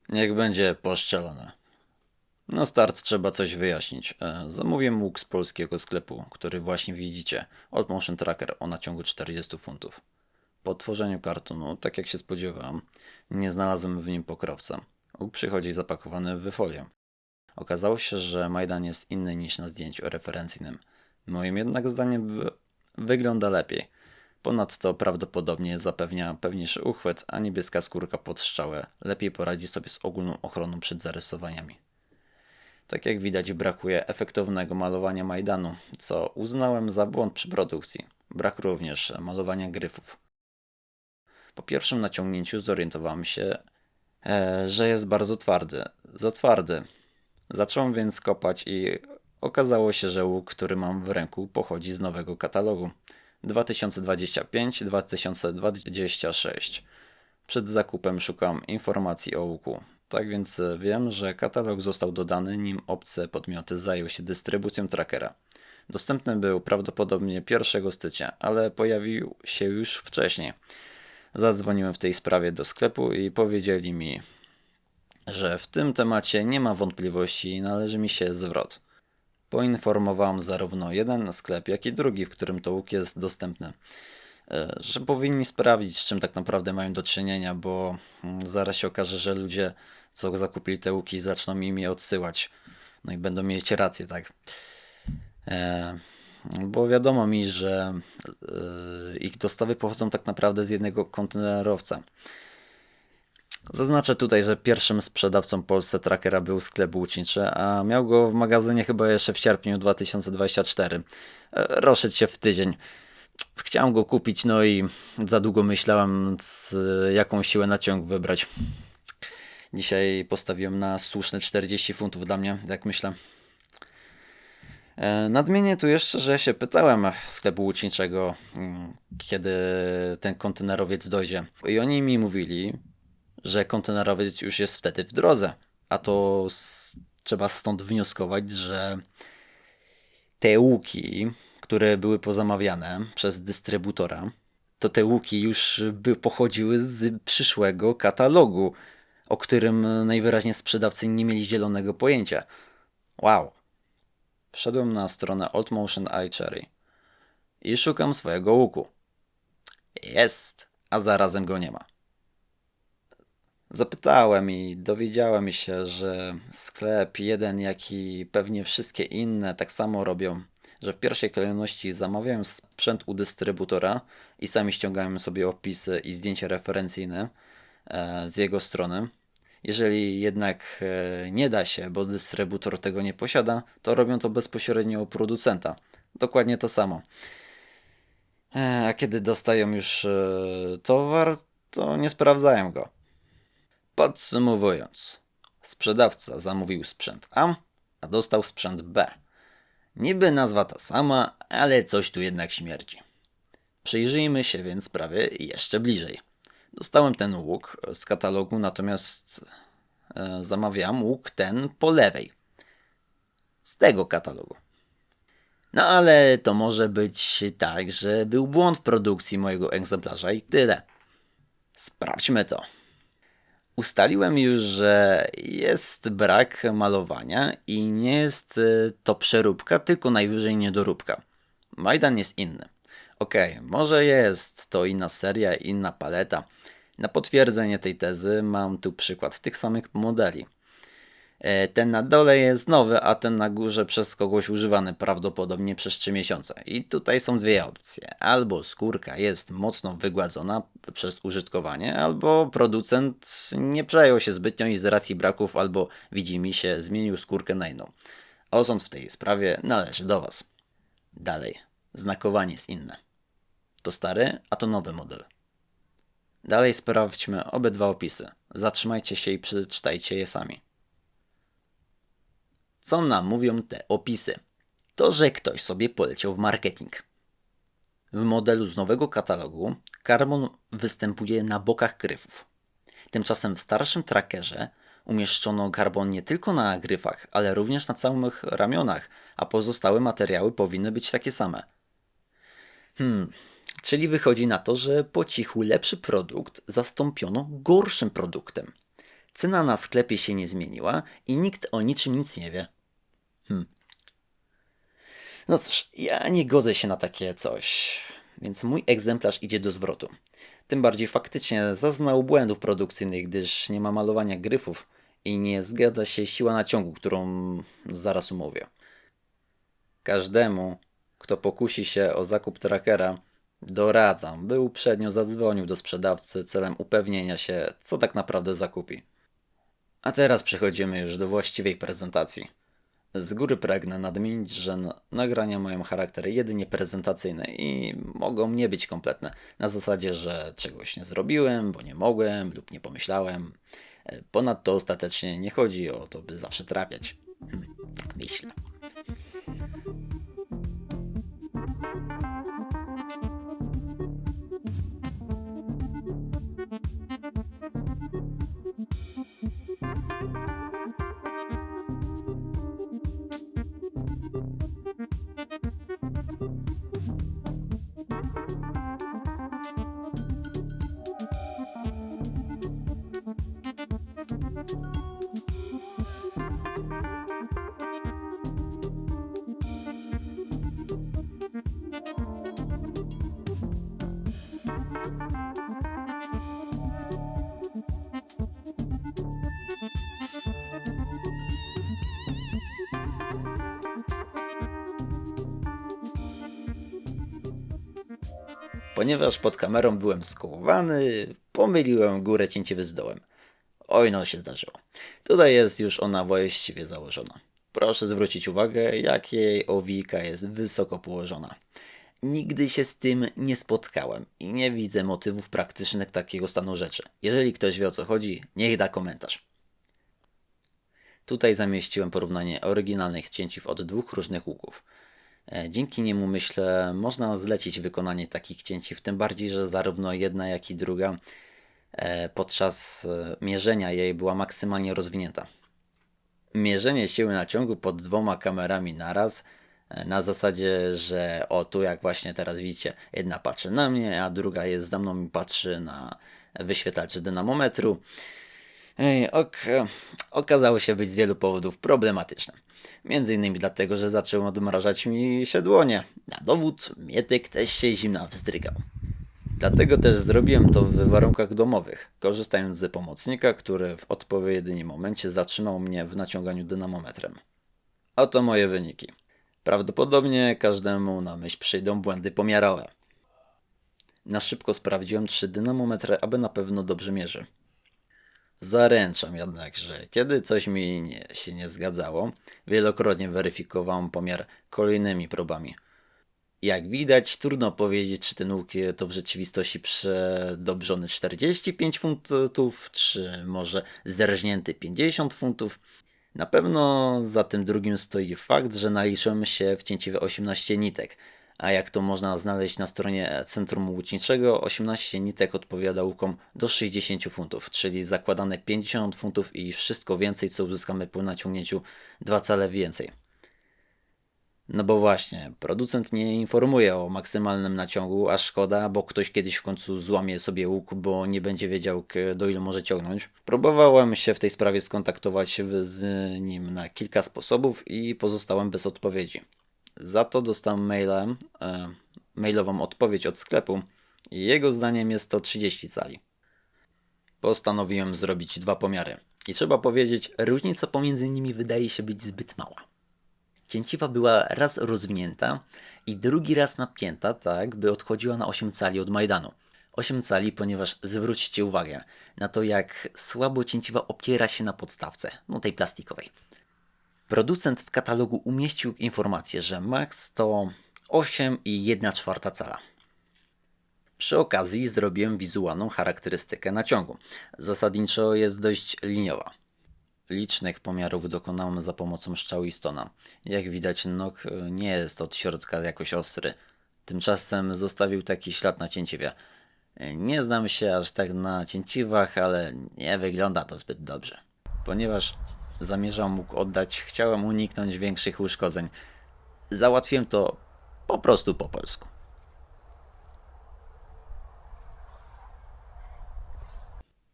Niech będzie poszczelone. Na start trzeba coś wyjaśnić. Zamówiłem łuk z polskiego sklepu, który właśnie widzicie, od Motion Tracker o naciągu 40 funtów. Po otworzeniu kartonu, tak jak się spodziewałem, nie znalazłem w nim pokrowca. Łuk przychodzi zapakowany w folię. Okazało się, że Majdan jest inny niż na zdjęciu referencyjnym. Moim jednak zdaniem wygląda lepiej. Ponadto prawdopodobnie zapewnia pewniejszy uchwyt, a niebieska skórka pod strzałę lepiej poradzi sobie z ogólną ochroną przed zarysowaniami. Tak jak widać, brakuje efektownego malowania Majdanu, co uznałem za błąd przy produkcji. Brak również malowania gryfów. Po pierwszym naciągnięciu zorientowałem się, że jest bardzo twardy. Za twardy. Zacząłem więc kopać i okazało się, że łuk, który mam w ręku, pochodzi z nowego katalogu 2025-2026. Przed zakupem szukam informacji o łuku. Tak więc wiem, że katalog został dodany, nim obce podmioty zajęły się dystrybucją trackera. Dostępny był prawdopodobnie 1 stycznia, ale pojawił się już wcześniej. Zadzwoniłem w tej sprawie do sklepu i powiedzieli mi, że w tym temacie nie ma wątpliwości i należy mi się zwrot. Poinformowałem zarówno jeden sklep, jak i drugi, w którym to łuk jest dostępny, że powinni sprawdzić, z czym tak naprawdę mają do czynienia, bo zaraz się okaże, że ludzie, co zakupili te łuki, zaczną im je odsyłać. No i będą mieć rację, tak. Bo wiadomo mi, że ich dostawy pochodzą tak naprawdę z jednego kontenerowca. Zaznaczę tutaj, że pierwszym sprzedawcą w Polsce trackera był sklep łuczniczy, a miał go w magazynie chyba jeszcze w sierpniu 2024. Rozszedł się w tydzień. Chciałem go kupić, no i za długo myślałem, jaką siłę na ciąg wybrać. Dzisiaj postawiłem na słuszne 40 funtów dla mnie, jak myślę. Nadmienię tu jeszcze, że się pytałem sklepu łuczniczego, kiedy ten kontenerowiec dojdzie. I oni mi mówili, że kontenerowiec już jest wtedy w drodze. A to trzeba stąd wnioskować, że te łuki, które były pozamawiane przez dystrybutora, to te łuki już pochodziły z przyszłego katalogu, o którym najwyraźniej sprzedawcy nie mieli zielonego pojęcia. Wow. Wszedłem na stronę Old Motion iCherry i szukam swojego łuku. Jest, a zarazem go nie ma. Zapytałem i dowiedziałem się, że sklep jeden, jak i pewnie wszystkie inne tak samo robią, że w pierwszej kolejności zamawiają sprzęt u dystrybutora i sami ściągają sobie opisy i zdjęcia referencyjne z jego strony. Jeżeli jednak nie da się, bo dystrybutor tego nie posiada, to robią to bezpośrednio u producenta. Dokładnie to samo. A kiedy dostają już towar, to nie sprawdzają go. Podsumowując, sprzedawca zamówił sprzęt a dostał sprzęt B. Niby nazwa ta sama, ale coś tu jednak śmierdzi. Przyjrzyjmy się więc sprawie jeszcze bliżej. Dostałem ten łuk z katalogu, natomiast zamawiam łuk ten po lewej. Z tego katalogu. No ale to może być tak, że był błąd w produkcji mojego egzemplarza i tyle. Sprawdźmy to. Ustaliłem już, że jest brak malowania i nie jest to przeróbka, tylko najwyżej niedoróbka. Majdan jest inny. Okej, może jest to inna seria, inna paleta. Na potwierdzenie tej tezy mam tu przykład tych samych modeli. Ten na dole jest nowy, a ten na górze przez kogoś używany prawdopodobnie przez 3 miesiące. I tutaj są dwie opcje. Albo skórka jest mocno wygładzona przez użytkowanie, albo producent nie przejął się zbytnio i z racji braków albo widzi mi się zmienił skórkę na inną. Osąd w tej sprawie należy do Was. Dalej. Znakowanie jest inne. To stary, a to nowy model. Dalej sprawdźmy obydwa opisy. Zatrzymajcie się i przeczytajcie je sami. Co nam mówią te opisy? To, że ktoś sobie poleciał w marketing. W modelu z nowego katalogu karbon występuje na bokach gryfów. Tymczasem w starszym trackerze umieszczono karbon nie tylko na gryfach, ale również na całych ramionach, a pozostałe materiały powinny być takie same. Czyli wychodzi na to, że po cichu lepszy produkt zastąpiono gorszym produktem. Cena na sklepie się nie zmieniła i nikt o niczym nic nie wie. No cóż, ja nie godzę się na takie coś, więc mój egzemplarz idzie do zwrotu. Tym bardziej faktycznie zaznał błędów produkcyjnych, gdyż nie ma malowania gryfów i nie zgadza się siła naciągu, którą zaraz umówię. Każdemu, kto pokusi się o zakup trackera, doradzam, by uprzednio zadzwonił do sprzedawcy celem upewnienia się, co tak naprawdę zakupi. A teraz przechodzimy już do właściwej prezentacji. Z góry pragnę nadmienić, że nagrania mają charakter jedynie prezentacyjny i mogą nie być kompletne. Na zasadzie, że czegoś nie zrobiłem, bo nie mogłem lub nie pomyślałem. Ponadto ostatecznie nie chodzi o to, by zawsze trafiać. Tak myślę. Ponieważ pod kamerą byłem skołowany, pomyliłem górę cięciwy z dołem. Oj, no się zdarzyło. Tutaj jest już ona właściwie założona. Proszę zwrócić uwagę, jak jej owijka jest wysoko położona. Nigdy się z tym nie spotkałem i nie widzę motywów praktycznych takiego stanu rzeczy. Jeżeli ktoś wie o co chodzi, niech da komentarz. Tutaj zamieściłem porównanie oryginalnych cięciw od dwóch różnych łuków. Dzięki niemu, myślę, można zlecić wykonanie takich cięciw, tym bardziej, że zarówno jedna, jak i druga podczas mierzenia jej była maksymalnie rozwinięta. Mierzenie siły naciągu pod dwoma kamerami naraz, na zasadzie, że o tu jak właśnie teraz widzicie, jedna patrzy na mnie, a druga jest za mną i patrzy na wyświetlacz dynamometru, okazało się być z wielu powodów problematyczne. Między innymi dlatego, że zaczęło odmrażać mi się dłonie. Na dowód Mietek też się zimna wzdrygał. Dlatego też zrobiłem to w warunkach domowych, korzystając z pomocnika, który w odpowiednim momencie zatrzymał mnie w naciąganiu dynamometrem. Oto moje wyniki. Prawdopodobnie każdemu na myśl przyjdą błędy pomiarowe. Na szybko sprawdziłem 3 dynamometry, aby na pewno dobrze mierzy. Zaręczam jednak, że kiedy coś mi się nie zgadzało, wielokrotnie weryfikowałem pomiar kolejnymi próbami. Jak widać, trudno powiedzieć, czy ten łuk to w rzeczywistości przedobrzony 45 funtów, czy może zerżnięty 50 funtów. Na pewno za tym drugim stoi fakt, że naliczyłem się w cięciwie 18 nitek, a jak to można znaleźć na stronie Centrum Łuczniczego, 18 nitek odpowiada łukom do 60 funtów, czyli zakładane 50 funtów i wszystko więcej, co uzyskamy po naciągnięciu 2 cale więcej. No bo właśnie, producent nie informuje o maksymalnym naciągu, a szkoda, bo ktoś kiedyś w końcu złamie sobie łuk, bo nie będzie wiedział, do ilu może ciągnąć. Próbowałem się w tej sprawie skontaktować z nim na kilka sposobów i pozostałem bez odpowiedzi. Za to dostałem mailową odpowiedź od sklepu i jego zdaniem jest to 30 cali. Postanowiłem zrobić 2 pomiary i trzeba powiedzieć, różnica pomiędzy nimi wydaje się być zbyt mała. Cięciwa była raz rozwinięta i drugi raz napięta, tak by odchodziła na 8 cali od Majdanu. 8 cali, ponieważ zwróćcie uwagę na to, jak słabo cięciwa opiera się na podstawce, no tej plastikowej. Producent w katalogu umieścił informację, że max to 8,1/4 cala. Przy okazji zrobiłem wizualną charakterystykę naciągu. Zasadniczo jest dość liniowa. Licznych pomiarów dokonałem za pomocą strzału i stona. Jak widać, nóg nie jest od środka jakoś ostry. Tymczasem zostawił taki ślad na cięciwie. Nie znam się aż tak na cięciwach, ale nie wygląda to zbyt dobrze. Ponieważ zamierzam mógł oddać, chciałem uniknąć większych uszkodzeń. Załatwiłem to po prostu po polsku.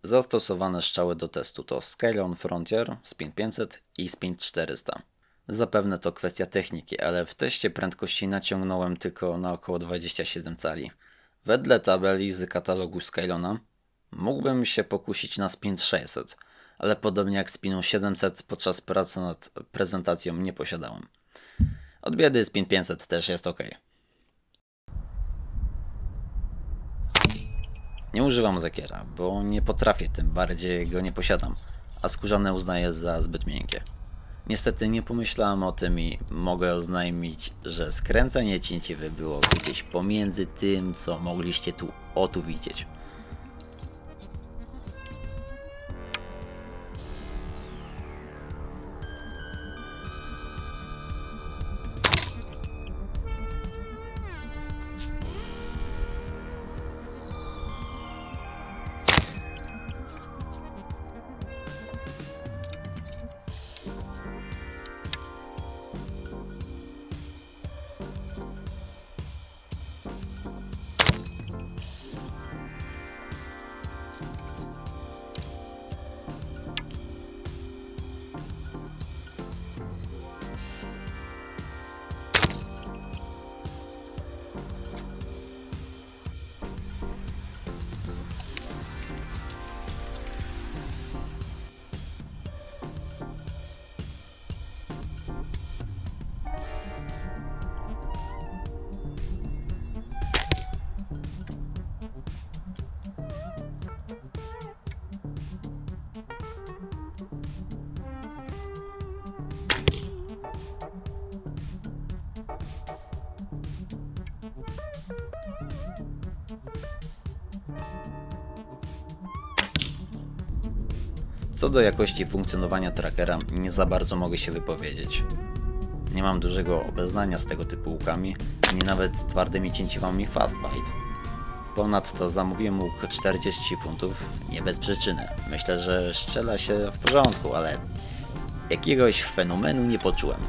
Zastosowane strzały do testu to Skylon Frontier, Spin 500 i Spin 400. Zapewne to kwestia techniki, ale w teście prędkości naciągnąłem tylko na około 27 cali. Wedle tabeli z katalogu Skylona mógłbym się pokusić na Spin 600, ale podobnie jak Spinu 700 podczas pracy nad prezentacją nie posiadałem. Od biedy Spin 500 też jest ok. Nie używam zekiera, bo nie potrafię, tym bardziej go nie posiadam, a skórzane uznaję za zbyt miękkie. Niestety nie pomyślałem o tym i mogę oznajmić, że skręcenie cięciwy było gdzieś pomiędzy tym, co mogliście tu widzieć. Co do jakości funkcjonowania trackera, nie za bardzo mogę się wypowiedzieć. Nie mam dużego obeznania z tego typu łukami, ani nawet z twardymi cięciwami Fast Fight. Ponadto zamówiłem łuk 40 funtów, nie bez przyczyny. Myślę, że strzela się w porządku, ale jakiegoś fenomenu nie poczułem.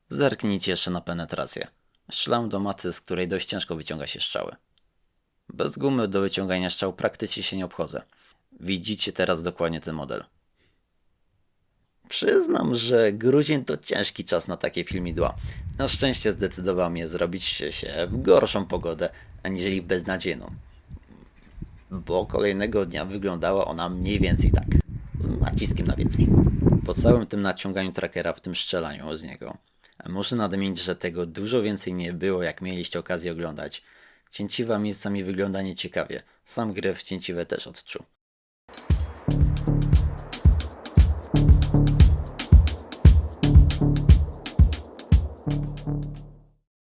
Zerknijcie jeszcze na penetrację. Strzelam do maty, z której dość ciężko wyciąga się strzały. Bez gumy do wyciągania strzał praktycznie się nie obchodzę. Widzicie teraz dokładnie ten model. Przyznam, że grudzień to ciężki czas na takie filmidła. Na szczęście zdecydowałem je zrobić się w gorszą pogodę, aniżeli beznadziejną. Bo kolejnego dnia wyglądała ona mniej więcej tak. Z naciskiem na więcej. Po całym tym naciąganiu trackera, w tym strzelaniu z niego, muszę nadmienić, że tego dużo więcej nie było, jak mieliście okazję oglądać. Cięciwa miejscami wygląda nieciekawie. Sam grę w cięciwę też odczuł.